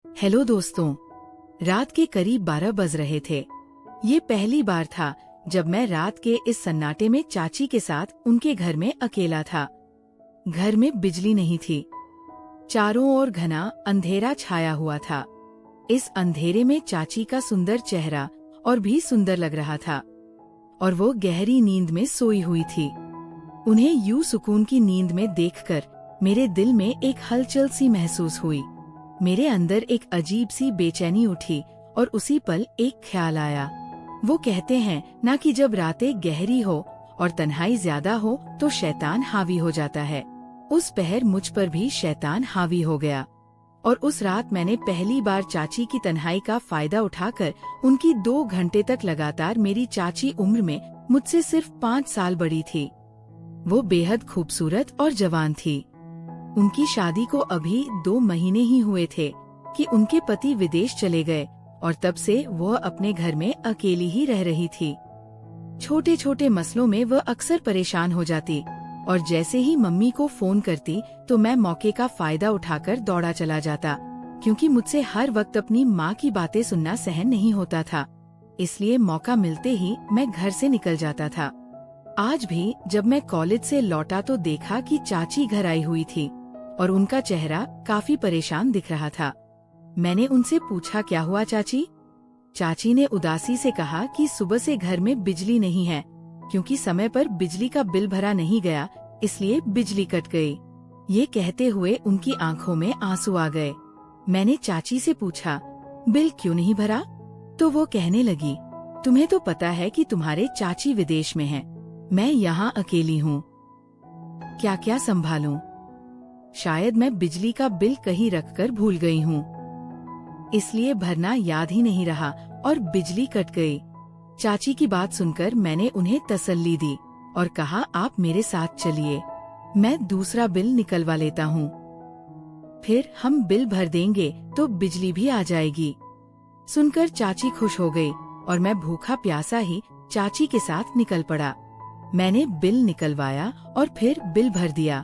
Hello दोस्तों। रात के करीब 12 बज रहे थे। ये पहली बार था जब मैं रात के इस सन्नाटे में चाची के साथ उनके घर में अकेला था। घर में बिजली नहीं थी। चारों ओर घना अंधेरा छाया हुआ था। इस अंधेरे में चाची का सुंदर चेहरा और भी सुंदर लग रहा था और वो गहरी नींद में सोई हुई थी। उन्हें यूं सुकून की नींद में देखकर मेरे दिल में एक हलचल सी महसूस हुई। मेरे अंदर एक अजीब सी बेचैनी उठी और उसी पल एक ख्याल आया। वो कहते हैं ना कि जब रातें गहरी हो और तन्हाई ज्यादा हो तो शैतान हावी हो जाता है। उस पहर मुझ पर भी शैतान हावी हो गया और उस रात मैंने पहली बार चाची की तन्हाई का फायदा उठाकर उनकी 2 घंटे तक लगातार मेरी चाची उम्र में मुझसे सिर्फ 5 साल बड़ी थी। वो बेहद खूबसूरत और जवान थी। उनकी शादी को अभी 2 महीने ही हुए थे कि उनके पति विदेश चले गए और तब से वह अपने घर में अकेली ही रह रही थी। छोटे छोटे मसलों में वह अक्सर परेशान हो जाती और जैसे ही मम्मी को फोन करती तो मैं मौके का फायदा उठाकर दौड़ा चला जाता, क्योंकि मुझसे हर वक्त अपनी माँ की बातें सुनना सहन नहीं होता था। इसलिए मौका मिलते ही मैं घर से निकल जाता था। आज भी जब मैं कॉलेज से लौटा तो देखा कि चाची घर आई हुई थी और उनका चेहरा काफी परेशान दिख रहा था। मैंने उनसे पूछा, क्या हुआ चाची? चाची ने उदासी से कहा कि सुबह से घर में बिजली नहीं है, क्योंकि समय पर बिजली का बिल भरा नहीं गया, इसलिए बिजली कट गई। ये कहते हुए उनकी आंखों में आंसू आ गए। मैंने चाची से पूछा, बिल क्यों नहीं भरा? तो वो कहने लगी, तुम्हें तो पता है कि तुम्हारे चाची विदेश में हैं, मैं यहाँ अकेली हूँ, क्या क्या संभालूं? शायद मैं बिजली का बिल कहीं रखकर भूल गई हूँ, इसलिए भरना याद ही नहीं रहा और बिजली कट गई। चाची की बात सुनकर मैंने उन्हें तसल्ली दी और कहा, आप मेरे साथ चलिए, मैं दूसरा बिल निकलवा लेता हूँ, फिर हम बिल भर देंगे तो बिजली भी आ जाएगी। सुनकर चाची खुश हो गई और मैं भूखा प्यासा ही चाची के साथ निकल पड़ा। मैंने बिल निकलवाया और फिर बिल भर दिया।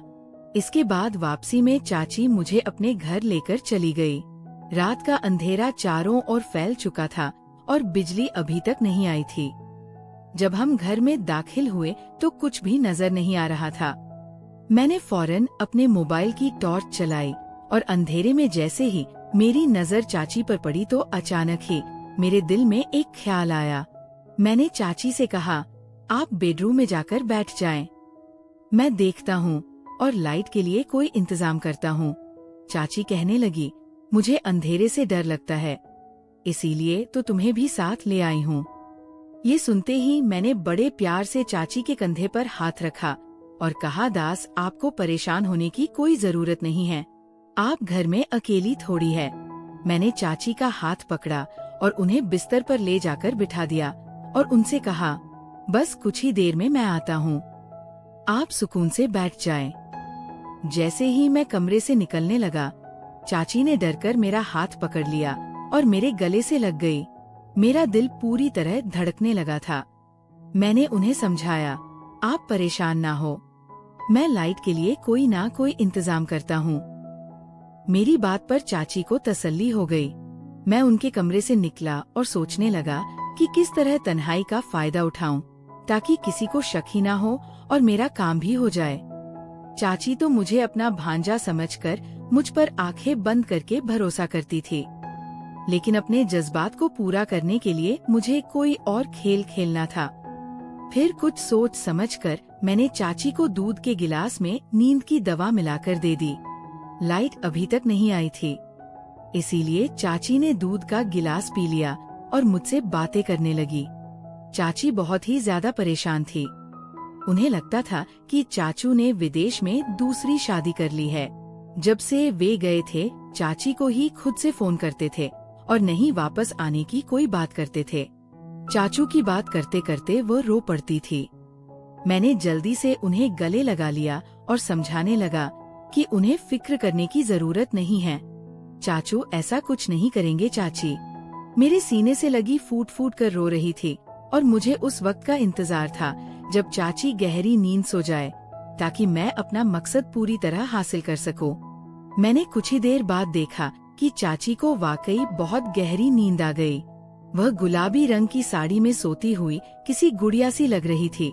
इसके बाद वापसी में चाची मुझे अपने घर लेकर चली गई। रात का अंधेरा चारों ओर फैल चुका था और बिजली अभी तक नहीं आई थी। जब हम घर में दाखिल हुए तो कुछ भी नजर नहीं आ रहा था। मैंने फौरन अपने मोबाइल की टॉर्च चलाई और अंधेरे में जैसे ही मेरी नजर चाची पर पड़ी तो अचानक ही मेरे दिल में एक ख्याल आया। मैंने चाची से कहा, आप बेडरूम में जाकर बैठ जाएं, मैं देखता हूँ और लाइट के लिए कोई इंतजाम करता हूँ। चाची कहने लगी, मुझे अंधेरे से डर लगता है, इसीलिए तो तुम्हें भी साथ ले आई हूँ। ये सुनते ही मैंने बड़े प्यार से चाची के कंधे पर हाथ रखा और कहा, दास, आपको परेशान होने की कोई जरूरत नहीं है, आप घर में अकेली थोड़ी है। मैंने चाची का हाथ पकड़ा और उन्हें बिस्तर पर ले जाकर बिठा दिया और उनसे कहा, बस कुछ ही देर में मैं आता हूँ, आप सुकून से बैठ जाएं। जैसे ही मैं कमरे से निकलने लगा, चाची ने डरकर मेरा हाथ पकड़ लिया और मेरे गले से लग गई। मेरा दिल पूरी तरह धड़कने लगा था। मैंने उन्हें समझाया, आप परेशान ना हो, मैं लाइट के लिए कोई ना कोई इंतजाम करता हूँ। मेरी बात पर चाची को तसल्ली हो गई। मैं उनके कमरे से निकला और सोचने लगा कि किस तरह तन्हाई का फायदा उठाऊं ताकि किसी को शक ही ना हो और मेरा काम भी हो जाए। चाची तो मुझे अपना भांजा समझकर मुझ पर आंखें बंद करके भरोसा करती थी, लेकिन अपने जज्बात को पूरा करने के लिए मुझे कोई और खेल खेलना था। फिर कुछ सोच समझकर मैंने चाची को दूध के गिलास में नींद की दवा मिलाकर दे दी। लाइट अभी तक नहीं आई थी, इसीलिए चाची ने दूध का गिलास पी लिया और मुझसे बातें करने लगी। चाची बहुत ही ज्यादा परेशान थी। उन्हें लगता था कि चाचू ने विदेश में दूसरी शादी कर ली है। जब से वे गए थे, चाची को ही खुद से फोन करते थे और नहीं वापस आने की कोई बात करते थे। चाचू की बात करते करते वो रो पड़ती थी। मैंने जल्दी से उन्हें गले लगा लिया और समझाने लगा कि उन्हें फिक्र करने की जरूरत नहीं है, चाचू ऐसा कुछ नहीं करेंगे। चाची मेरे सीने से लगी फूट फूट कर रो रही थी और मुझे उस वक्त का इंतजार था जब चाची गहरी नींद सो जाए ताकि मैं अपना मकसद पूरी तरह हासिल कर सकूं। मैंने कुछ ही देर बाद देखा कि चाची को वाकई बहुत गहरी नींद आ गई। वह गुलाबी रंग की साड़ी में सोती हुई किसी गुड़िया सी लग रही थी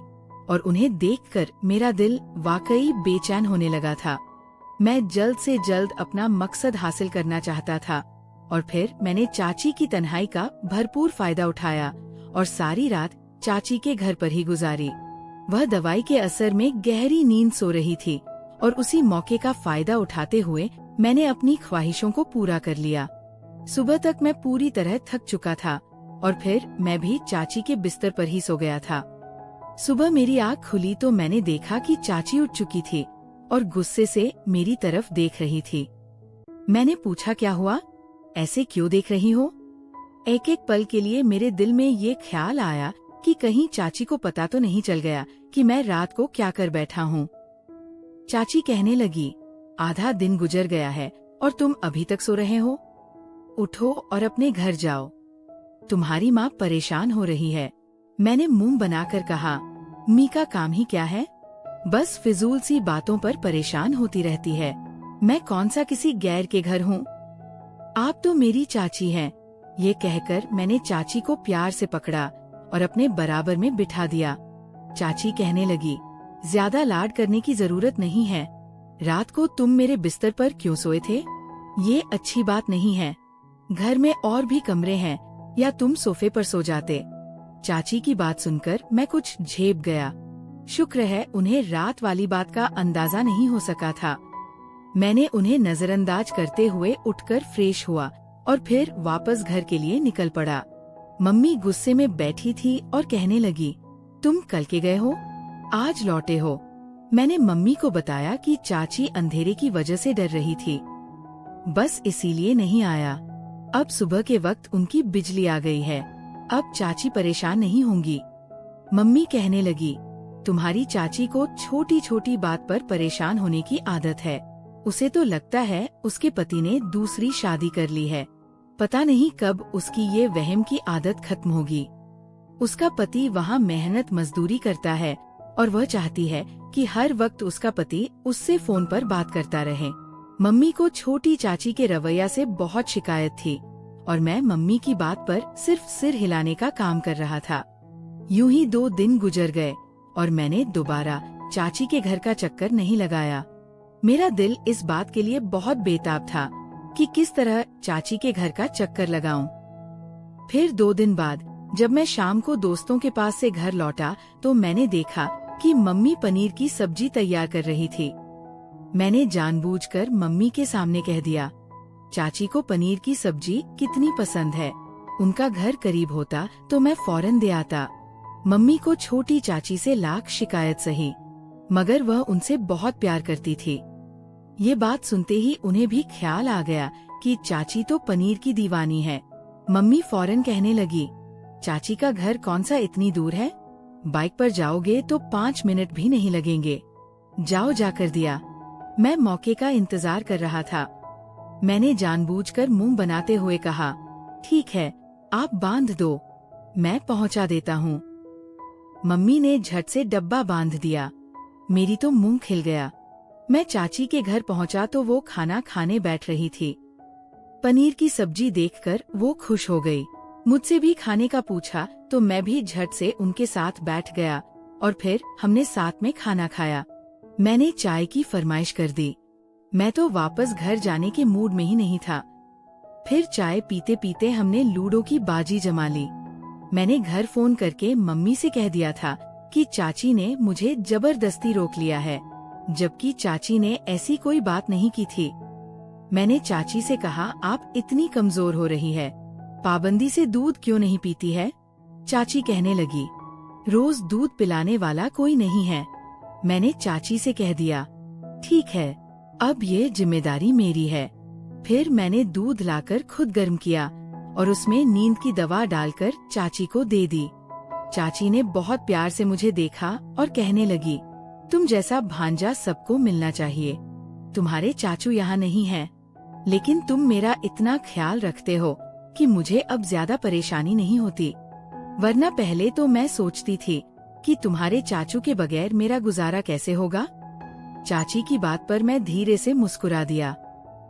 और उन्हें देखकर मेरा दिल वाकई बेचैन होने लगा था। मैं जल्द से जल्द अपना मकसद हासिल करना चाहता था और फिर मैंने चाची की तन्हाई का भरपूर फायदा उठाया और सारी रात चाची के घर पर ही गुजारी। वह दवाई के असर में गहरी नींद सो रही थी और उसी मौके का फायदा उठाते हुए मैंने अपनी ख्वाहिशों को पूरा कर लिया। सुबह तक मैं पूरी तरह थक चुका था और फिर मैं भी चाची के बिस्तर पर ही सो गया था। सुबह मेरी आँख खुली तो मैंने देखा कि चाची उठ चुकी थी और गुस्से से मेरी तरफ देख रही थी। मैंने पूछा, क्या हुआ? ऐसे क्यों देख रही हो? एक एक पल के लिए मेरे दिल में ये ख्याल आया कि कहीं चाची को पता तो नहीं चल गया कि मैं रात को क्या कर बैठा हूँ। चाची कहने लगी, आधा दिन गुजर गया है और तुम अभी तक सो रहे हो? उठो और अपने घर जाओ। तुम्हारी माँ परेशान हो रही है। मैंने मुंह बनाकर कहा, मी का काम ही क्या है? बस फिजूल सी बातों पर परेशान होती रहती है। मैं कौन सा किसी गैर के घर हूँ? आप तो मेरी चाची हैं। ये कहकर मैंने चाची को प्यार से पकड़ा और अपने बराबर में बिठा दिया। चाची कहने लगी, ज्यादा लाड करने की जरूरत नहीं है। रात को तुम मेरे बिस्तर पर क्यों सोए थे? ये अच्छी बात नहीं है। घर में और भी कमरे हैं, या तुम सोफे पर सो जाते। चाची की बात सुनकर मैं कुछ झेप गया। शुक्र है उन्हें रात वाली बात का अंदाजा नहीं हो सका था। मैंने उन्हें नजरअंदाज करते हुए उठकर फ्रेश हुआ और फिर वापस घर के लिए निकल पड़ा। मम्मी गुस्से में बैठी थी और कहने लगी, तुम कल के गए हो, आज लौटे हो। मैंने मम्मी को बताया कि चाची अंधेरे की वजह से डर रही थी, बस इसीलिए नहीं आया। अब सुबह के वक्त उनकी बिजली आ गई है, अब चाची परेशान नहीं होंगी। मम्मी कहने लगी, तुम्हारी चाची को छोटी छोटी बात पर परेशान होने की आदत है। उसे तो लगता है उसके पति ने दूसरी शादी कर ली है। पता नहीं कब उसकी ये वहम की आदत खत्म होगी। उसका पति वहाँ मेहनत मजदूरी करता है और वह चाहती है कि हर वक्त उसका पति उससे फोन पर बात करता रहे। मम्मी को छोटी चाची के रवैया से बहुत शिकायत थी और मैं मम्मी की बात पर सिर्फ सिर हिलाने का काम कर रहा था। यूं ही 2 दिन गुजर गए और मैंने दोबारा चाची के घर का चक्कर नहीं लगाया। मेरा दिल इस बात के लिए बहुत बेताब था कि किस तरह चाची के घर का चक्कर लगाऊं। फिर 2 दिन बाद जब मैं शाम को दोस्तों के पास से घर लौटा तो मैंने देखा कि मम्मी पनीर की सब्जी तैयार कर रही थी। मैंने जानबूझकर मम्मी के सामने कह दिया, चाची को पनीर की सब्जी कितनी पसंद है। उनका घर करीब होता तो मैं फौरन दे आता। मम्मी को छोटी चाची से लाख शिकायत सही, मगर वह उनसे बहुत प्यार करती थी। ये बात सुनते ही उन्हें भी ख्याल आ गया कि चाची तो पनीर की दीवानी है। मम्मी फौरन कहने लगी, चाची का घर कौन सा इतनी दूर है? बाइक पर जाओगे तो 5 मिनट भी नहीं लगेंगे। जाओ, जाकर दिया। मैं मौके का इंतजार कर रहा था। मैंने जानबूझकर मुंह बनाते हुए कहा, ठीक है, आप बांध दो, मैं पहुंचा देता हूँ। मम्मी ने झट से डब्बा बांध दिया। मेरी तो मुंह खिल गया। मैं चाची के घर पहुंचा तो वो खाना खाने बैठ रही थी। पनीर की सब्जी देखकर वो खुश हो गई। मुझसे भी खाने का पूछा तो मैं भी झट से उनके साथ बैठ गया और फिर हमने साथ में खाना खाया। मैंने चाय की फरमाइश कर दी। मैं तो वापस घर जाने के मूड में ही नहीं था। फिर चाय पीते पीते हमने लूडो की बाजी जमा ली। मैंने घर फोन करके मम्मी से कह दिया था कि चाची ने मुझे जबरदस्ती रोक लिया है, जबकि चाची ने ऐसी कोई बात नहीं की थी। मैंने चाची से कहा, आप इतनी कमजोर हो रही है, पाबंदी से दूध क्यों नहीं पीती है? चाची कहने लगी, रोज दूध पिलाने वाला कोई नहीं है। मैंने चाची से कह दिया, ठीक है, अब ये जिम्मेदारी मेरी है। फिर मैंने दूध लाकर खुद गर्म किया और उसमें नींद की दवा डालकर चाची को दे दी। चाची ने बहुत प्यार से मुझे देखा और कहने लगी, तुम जैसा भांजा सबको मिलना चाहिए। तुम्हारे चाचू यहाँ नहीं हैं, लेकिन तुम मेरा इतना ख्याल रखते हो कि मुझे अब ज्यादा परेशानी नहीं होती। वरना पहले तो मैं सोचती थी कि तुम्हारे चाचू के बगैर मेरा गुजारा कैसे होगा। चाची की बात पर मैं धीरे से मुस्कुरा दिया।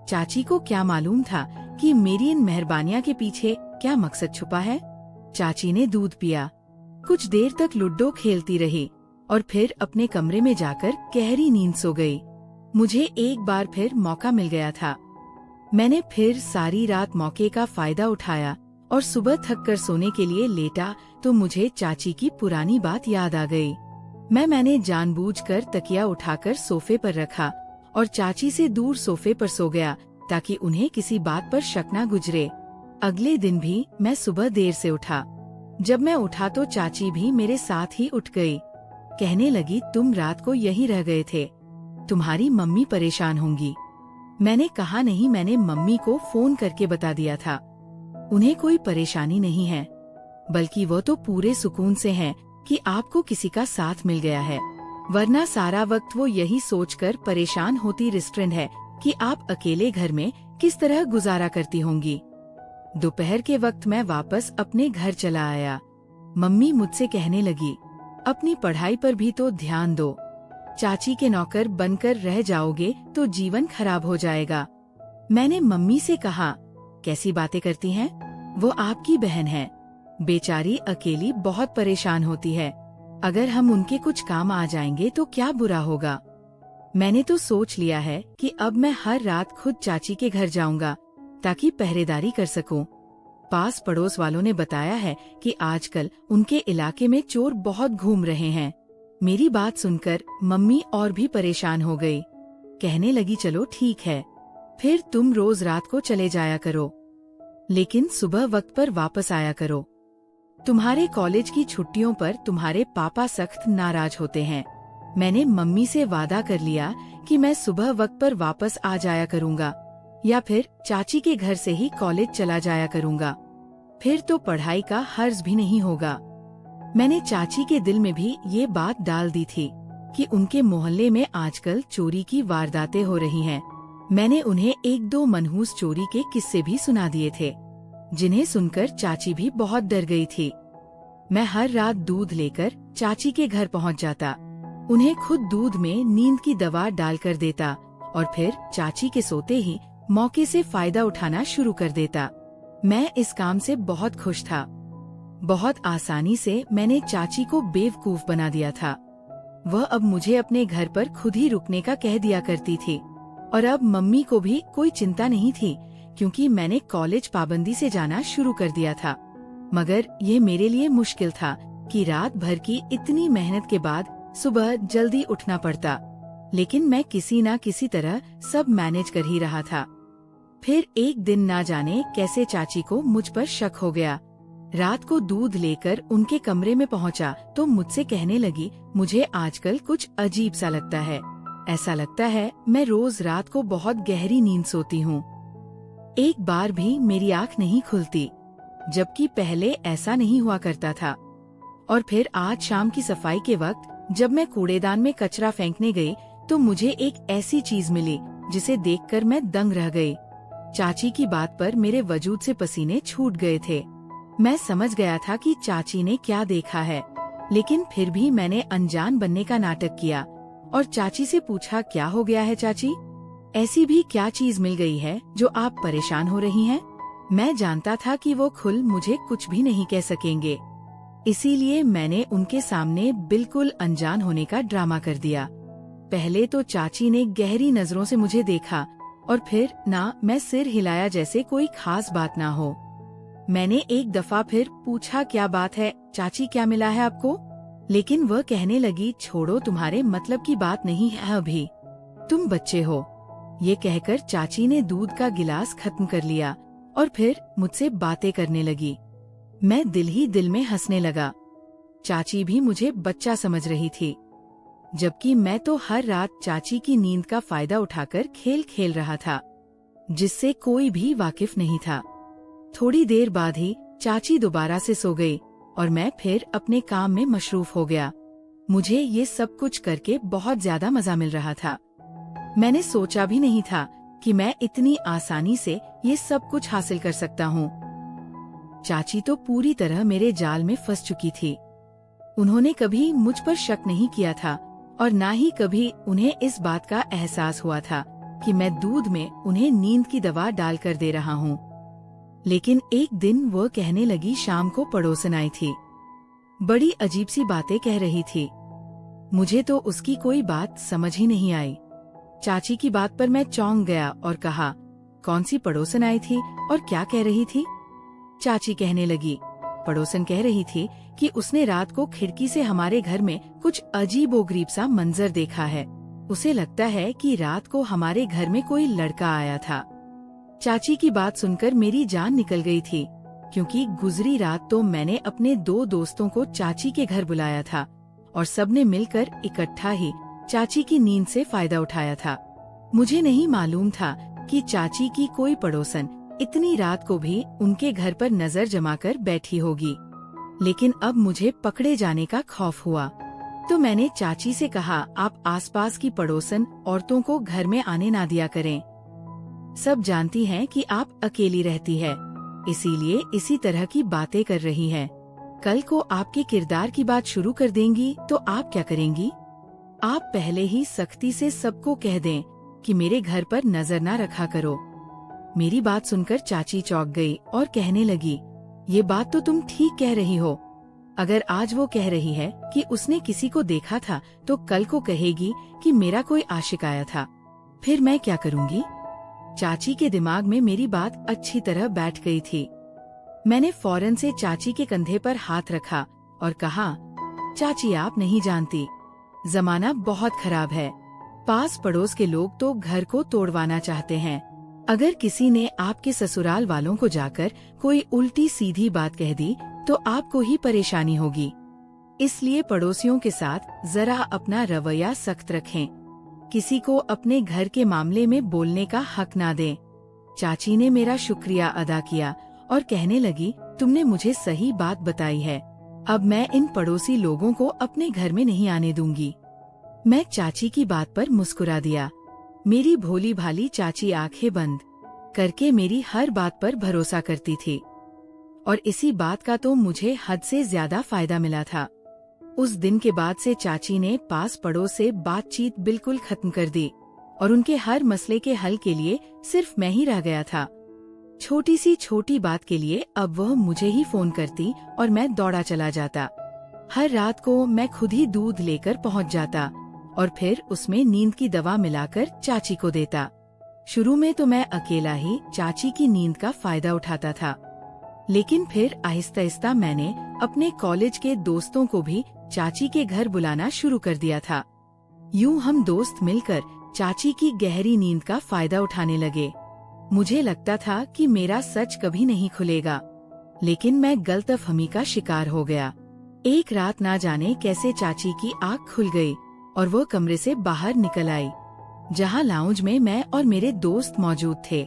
चाची को क्या मालूम था कि मेरी इन मेहरबानियां के पीछे क्या मकसद छुपा है। चाची ने दूध पिया, कुछ देर तक लूडो खेलती रही और फिर अपने कमरे में जाकर गहरी नींद सो गई। मुझे एक बार फिर मौका मिल गया था। मैंने फिर सारी रात मौके का फायदा उठाया और सुबह थक कर सोने के लिए लेटा तो मुझे चाची की पुरानी बात याद आ गई। मैंने जानबूझकर तकिया उठाकर सोफे पर रखा और चाची से दूर सोफे पर सो गया ताकि उन्हें किसी बात पर शक न गुजरे। अगले दिन भी मैं सुबह देर से उठा। जब मैं उठा तो चाची भी मेरे साथ ही उठ गई। कहने लगी, तुम रात को यहीं रह गए थे, तुम्हारी मम्मी परेशान होंगी। मैंने कहा, नहीं, मैंने मम्मी को फोन करके बता दिया था, उन्हें कोई परेशानी नहीं है, बल्कि वो तो पूरे सुकून से हैं कि आपको किसी का साथ मिल गया है, वरना सारा वक्त वो यही सोचकर परेशान होती रेस्टोरेंट है कि आप अकेले घर में किस तरह गुजारा करती होंगी। दोपहर के वक्त मैं वापस अपने घर चला आया। मम्मी मुझसे कहने लगी, अपनी पढ़ाई पर भी तो ध्यान दो, चाची के नौकर बनकर रह जाओगे तो जीवन खराब हो जाएगा। मैंने मम्मी से कहा, कैसी बातें करती हैं, वो आपकी बहन है, बेचारी अकेली बहुत परेशान होती है, अगर हम उनके कुछ काम आ जाएंगे तो क्या बुरा होगा। मैंने तो सोच लिया है कि अब मैं हर रात खुद चाची के घर जाऊंगा ताकि पहरेदारी कर सकूं। पास पड़ोस वालों ने बताया है कि आजकल उनके इलाके में चोर बहुत घूम रहे हैं। मेरी बात सुनकर मम्मी और भी परेशान हो गई। कहने लगी, चलो ठीक है, फिर तुम रोज रात को चले जाया करो, लेकिन सुबह वक्त पर वापस आया करो। तुम्हारे कॉलेज की छुट्टियों पर तुम्हारे पापा सख्त नाराज होते हैं। मैंने मम्मी से वादा कर लिया कि मैं सुबह वक्त पर वापस आ जाया करूंगा या फिर चाची के घर से ही कॉलेज चला जाया करूंगा, फिर तो पढ़ाई का हर्ज भी नहीं होगा। मैंने चाची के दिल में भी ये बात डाल दी थी कि उनके मोहल्ले में आजकल चोरी की वारदातें हो रही हैं। मैंने उन्हें एक दो मनहूस चोरी के किस्से भी सुना दिए थे, जिन्हें सुनकर चाची भी बहुत डर गई थी। मैं हर रात दूध लेकर चाची के घर पहुंच जाता, उन्हें खुद दूध में नींद की दवा डालकर देता और फिर चाची के सोते ही मौके से फायदा उठाना शुरू कर देता। मैं इस काम से बहुत खुश था। बहुत आसानी से मैंने चाची को बेवकूफ बना दिया था। वह अब मुझे अपने घर पर खुद ही रुकने का कह दिया करती थी और अब मम्मी को भी कोई चिंता नहीं थी क्योंकि मैंने कॉलेज पाबंदी से जाना शुरू कर दिया था। मगर ये मेरे लिए मुश्किल था कि रात भर की इतनी मेहनत के बाद सुबह जल्दी उठना पड़ता, लेकिन मैं किसी न किसी तरह सब मैनेज कर ही रहा था। फिर एक दिन ना जाने कैसे चाची को मुझ पर शक हो गया। रात को दूध लेकर उनके कमरे में पहुंचा तो मुझसे कहने लगी, मुझे आजकल कुछ अजीब सा लगता है, ऐसा लगता है मैं रोज रात को बहुत गहरी नींद सोती हूँ, एक बार भी मेरी आँख नहीं खुलती, जबकि पहले ऐसा नहीं हुआ करता था। और फिर आज शाम की सफाई के वक्त जब मैं कूड़ेदान में कचरा फेंकने गई तो मुझे एक ऐसी चीज मिली जिसे देखकर मैं दंग रह गई। चाची की बात पर मेरे वजूद से पसीने छूट गए थे। मैं समझ गया था कि चाची ने क्या देखा है, लेकिन फिर भी मैंने अनजान बनने का नाटक किया और चाची से पूछा, क्या हो गया है चाची, ऐसी भी क्या चीज मिल गई है जो आप परेशान हो रही हैं? मैं जानता था कि वो खुल मुझे कुछ भी नहीं कह सकेंगे, इसीलिए मैंने उनके सामने बिल्कुल अनजान होने का ड्रामा कर दिया। पहले तो चाची ने गहरी नजरों से मुझे देखा और फिर ना मैं सिर हिलाया जैसे कोई खास बात ना हो। मैंने एक दफा फिर पूछा, क्या बात है चाची, क्या मिला है आपको? लेकिन वह कहने लगी, छोड़ो, तुम्हारे मतलब की बात नहीं है अभी, तुम बच्चे हो। ये कहकर चाची ने दूध का गिलास खत्म कर लिया और फिर मुझसे बातें करने लगी। मैं दिल ही दिल में हंसने लगा। चाची भी मुझे बच्चा समझ रही थी, जबकि मैं तो हर रात चाची की नींद का फायदा उठाकर खेल खेल रहा था, जिससे कोई भी वाकिफ नहीं था। थोड़ी देर बाद ही चाची दोबारा से सो गई और मैं फिर अपने काम में मशरूफ हो गया। मुझे ये सब कुछ करके बहुत ज्यादा मजा मिल रहा था। मैंने सोचा भी नहीं था कि मैं इतनी आसानी से ये सब कुछ हासिल कर सकता हूँ। चाची तो पूरी तरह मेरे जाल में फंस चुकी थी। उन्होंने कभी मुझ पर शक नहीं किया था और ना ही कभी उन्हें इस बात का एहसास हुआ था कि मैं दूध में उन्हें नींद की दवा डालकर दे रहा हूँ। लेकिन एक दिन वह कहने लगी शाम को पड़ोसन आई थी। बड़ी अजीब सी बातें कह रही थी। मुझे तो उसकी कोई बात समझ ही नहीं आई। चाची की बात पर मैं चौंक गया और कहा, कौन सी पड़ोसन आई थी और क्या कह रही थी? चाची कहने लगी, पड़ोसन कह रही थी कि उसने रात को खिड़की से हमारे घर में कुछ अजीबोगरीब सा मंजर देखा है। उसे लगता है कि रात को हमारे घर में कोई लड़का आया था। चाची की बात सुनकर मेरी जान निकल गई थी, क्योंकि गुजरी रात तो मैंने अपने 2 दोस्तों को चाची के घर बुलाया था और सबने मिलकर इकट्ठा ही चाची की नींद से फायदा उठाया था। मुझे नहीं मालूम था कि चाची की कोई पड़ोसन इतनी रात को भी उनके घर पर नजर जमाकर बैठी होगी। लेकिन अब मुझे पकड़े जाने का खौफ हुआ, तो मैंने चाची से कहा, आप आसपास की पड़ोसन औरतों को घर में आने ना दिया करें। सब जानती हैं कि आप अकेली रहती है, इसीलिए इसी तरह की बातें कर रही है। कल को आपके किरदार की बात शुरू कर देंगी तो आप क्या करेंगी? आप पहले ही सख्ती से सबको कह दें कि मेरे घर पर नजर ना रखा करो। मेरी बात सुनकर चाची चौंक गई और कहने लगी, ये बात तो तुम ठीक कह रही हो। अगर आज वो कह रही है कि उसने किसी को देखा था, तो कल को कहेगी कि मेरा कोई आशिक आया था। फिर मैं क्या करूँगी? चाची के दिमाग में मेरी बात अच्छी तरह बैठ गई थी। मैंने फौरन से चाची के कंधे पर हाथ रखा और कहा, चाची आप नहीं जानती, जमाना बहुत खराब है। पास पड़ोस के लोग तो घर को तोड़वाना चाहते हैं। अगर किसी ने आपके ससुराल वालों को जाकर कोई उल्टी सीधी बात कह दी तो आपको ही परेशानी होगी। इसलिए पड़ोसियों के साथ जरा अपना रवैया सख्त रखें। किसी को अपने घर के मामले में बोलने का हक ना दें। चाची ने मेरा शुक्रिया अदा किया और कहने लगी, तुमने मुझे सही बात बताई है। अब मैं इन पड़ोसी लोगों को अपने घर में नहीं आने दूंगी। मैं चाची की बात पर मुस्कुरा दिया। मेरी भोली भाली चाची आंखें बंद करके मेरी हर बात पर भरोसा करती थी, और इसी बात का तो मुझे हद से ज्यादा फायदा मिला था। उस दिन के बाद से चाची ने पास पड़ोस से बातचीत बिल्कुल खत्म कर दी और उनके हर मसले के हल के लिए सिर्फ मैं ही रह गया था। छोटी सी छोटी बात के लिए अब वह मुझे ही फोन करती और मैं दौड़ा चला जाता। हर रात को मैं खुद ही दूध लेकर पहुंच जाता और फिर उसमें नींद की दवा मिलाकर चाची को देता। शुरू में तो मैं अकेला ही चाची की नींद का फायदा उठाता था, लेकिन फिर आहिस्ता आहिस्ता मैंने अपने कॉलेज के दोस्तों को भी चाची के घर बुलाना शुरू कर दिया था। यूं हम दोस्त मिलकर चाची की गहरी नींद का फायदा उठाने लगे। मुझे लगता था कि मेरा सच कभी नहीं खुलेगा, लेकिन मैं गलतफहमी का शिकार हो गया। एक रात ना जाने कैसे चाची की आँख खुल गई और वो कमरे से बाहर निकल आई, जहाँ लाउंज में मैं और मेरे दोस्त मौजूद थे।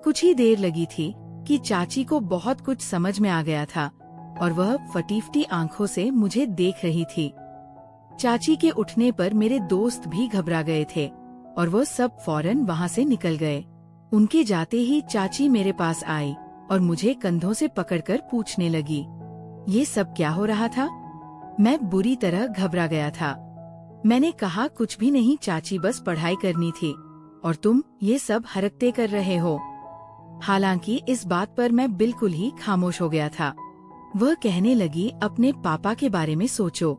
कुछ ही देर लगी थी कि चाची को बहुत कुछ समझ में आ गया था और वह फटीफटी आंखों से मुझे देख रही थी। चाची के उठने पर मेरे दोस्त भी घबरा गए थे और वो सब फौरन वहाँ से निकल गए। उनके जाते ही चाची मेरे पास आई और मुझे कंधों से पकड़कर पूछने लगी, ये सब क्या हो रहा था? मैं बुरी तरह घबरा गया था। मैंने कहा, कुछ भी नहीं चाची, बस पढ़ाई करनी थी और तुम ये सब हरकतें कर रहे हो। हालांकि इस बात पर मैं बिल्कुल ही खामोश हो गया था। वह कहने लगी, अपने पापा के बारे में सोचो।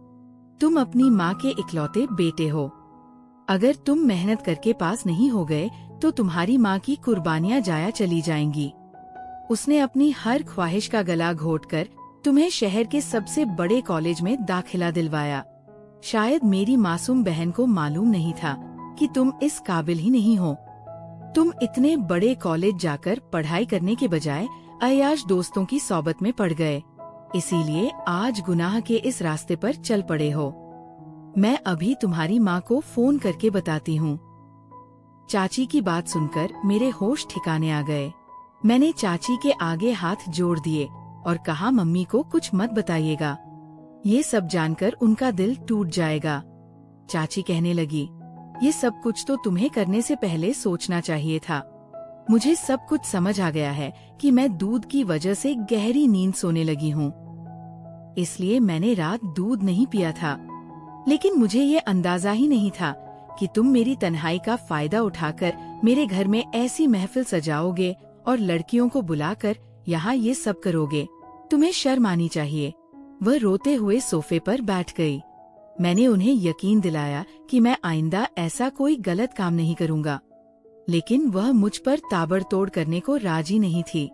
तुम अपनी माँ के इकलौते बेटे हो। अगर तुम मेहनत करके पास नहीं हो गए तो तुम्हारी माँ की कुर्बानियाँ जाया चली जाएंगी। उसने अपनी हर ख्वाहिश का गला घोटकर तुम्हें शहर के सबसे बड़े कॉलेज में दाखिला दिलवाया। शायद मेरी मासूम बहन को मालूम नहीं था कि तुम इस काबिल ही नहीं हो। तुम इतने बड़े कॉलेज जाकर पढ़ाई करने के बजाय अय्याश दोस्तों की सोबत में पड़ गए, इसीलिए आज गुनाह के इस रास्ते पर चल पड़े हो। मैं अभी तुम्हारी माँ को फोन करके बताती हूँ। चाची की बात सुनकर मेरे होश ठिकाने आ गए। मैंने चाची के आगे हाथ जोड़ दिए और कहा, मम्मी को कुछ मत बताइएगा, ये सब जानकर उनका दिल टूट जाएगा। चाची कहने लगी, ये सब कुछ तो तुम्हें करने से पहले सोचना चाहिए था। मुझे सब कुछ समझ आ गया है कि मैं दूध की वजह से गहरी नींद सोने लगी हूँ, इसलिए मैंने रात दूध नहीं पिया था। लेकिन मुझे ये अंदाजा ही नहीं था कि तुम मेरी तन्हाई का फायदा उठाकर मेरे घर में ऐसी महफिल सजाओगे और लड़कियों को बुलाकर यहाँ ये सब करोगे। तुम्हें शर्म आनी चाहिए। वह रोते हुए सोफे पर बैठ गई। मैंने उन्हें यकीन दिलाया कि मैं आइंदा ऐसा कोई गलत काम नहीं करूँगा, लेकिन वह मुझ पर ताबड़तोड़ करने को राजी नहीं थी।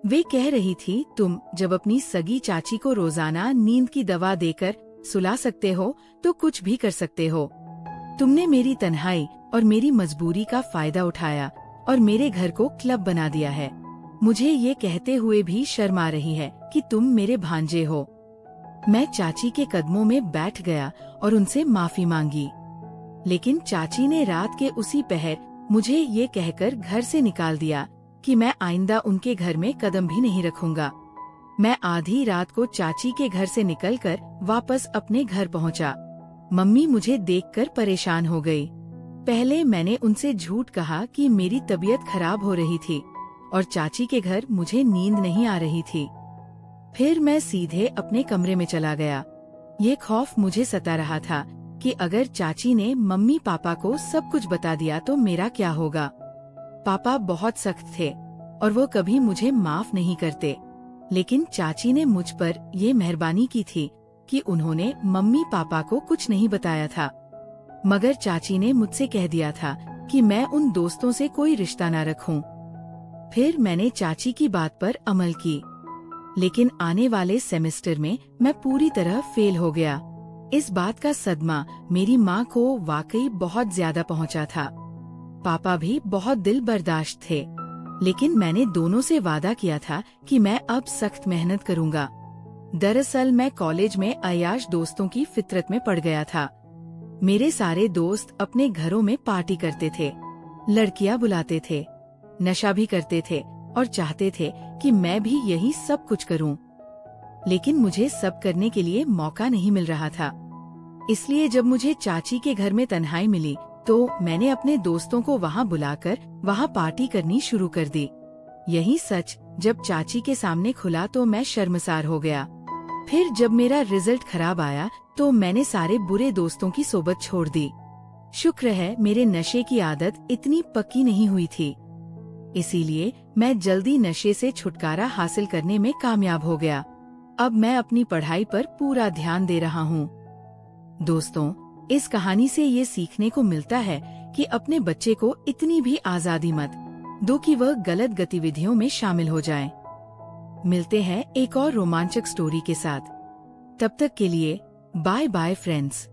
वे कह रही थी, तुम जब अपनी सगी चाची को रोजाना नींद की दवा देकर सुला सकते हो तो कुछ भी कर सकते हो। तुमने मेरी तन्हाई और मेरी मजबूरी का फायदा उठाया और मेरे घर को क्लब बना दिया है। मुझे ये कहते हुए भी शर्म आ रही है कि तुम मेरे भांजे हो। मैं चाची के कदमों में बैठ गया और उनसे माफी मांगी, लेकिन चाची ने रात के उसी पहर मुझे ये कहकर घर से निकाल दिया कि मैं आइंदा उनके घर में कदम भी नहीं रखूंगा। मैं आधी रात को चाची के घर से निकलकर वापस अपने घर पहुंचा। मम्मी मुझे देखकर परेशान हो गई। पहले मैंने उनसे झूठ कहा कि मेरी तबीयत खराब हो रही थी और चाची के घर मुझे नींद नहीं आ रही थी। फिर मैं सीधे अपने कमरे में चला गया। ये खौफ मुझे सता रहा था कि अगर चाची ने मम्मी पापा को सब कुछ बता दिया तो मेरा क्या होगा। पापा बहुत सख्त थे और वो कभी मुझे माफ नहीं करते, लेकिन चाची ने मुझ पर ये मेहरबानी की थी कि उन्होंने मम्मी पापा को कुछ नहीं बताया था। मगर चाची ने मुझसे कह दिया था कि मैं उन दोस्तों से कोई रिश्ता न रखूं। फिर मैंने चाची की बात पर अमल की, लेकिन आने वाले सेमेस्टर में मैं पूरी तरह फेल हो गया। इस बात का सदमा मेरी माँ को वाकई बहुत ज्यादा पहुँचा था। पापा भी बहुत दिल बर्दाश्त थे, लेकिन मैंने दोनों से वादा किया था कि मैं अब सख्त मेहनत करूँगा। दरअसल मैं कॉलेज में अय्याश दोस्तों की फितरत में पड़ गया था। मेरे सारे दोस्त अपने घरों में पार्टी करते थे, लड़कियां बुलाते थे, नशा भी करते थे और चाहते थे कि मैं भी यही सब कुछ करूं। लेकिन मुझे सब करने के लिए मौका नहीं मिल रहा था। इसलिए जब मुझे चाची के घर में तन्हाई मिली तो मैंने अपने दोस्तों को वहां बुलाकर वहां पार्टी करनी शुरू कर दी। यही सच जब चाची के सामने खुला तो मैं शर्मसार हो गया। फिर जब मेरा रिजल्ट खराब आया तो मैंने सारे बुरे दोस्तों की सोबत छोड़ दी। शुक्र है मेरे नशे की आदत इतनी पक्की नहीं हुई थी, इसीलिए मैं जल्दी नशे से छुटकारा हासिल करने में कामयाब हो गया। अब मैं अपनी पढ़ाई पर पूरा ध्यान दे रहा हूँ। दोस्तों, इस कहानी से ये सीखने को मिलता है कि अपने बच्चे को इतनी भी आजादी मत दो कि वह गलत गतिविधियों में शामिल हो जाए। मिलते हैं एक और रोमांचक स्टोरी के साथ। तब तक के लिए बाय बाय फ्रेंड्स।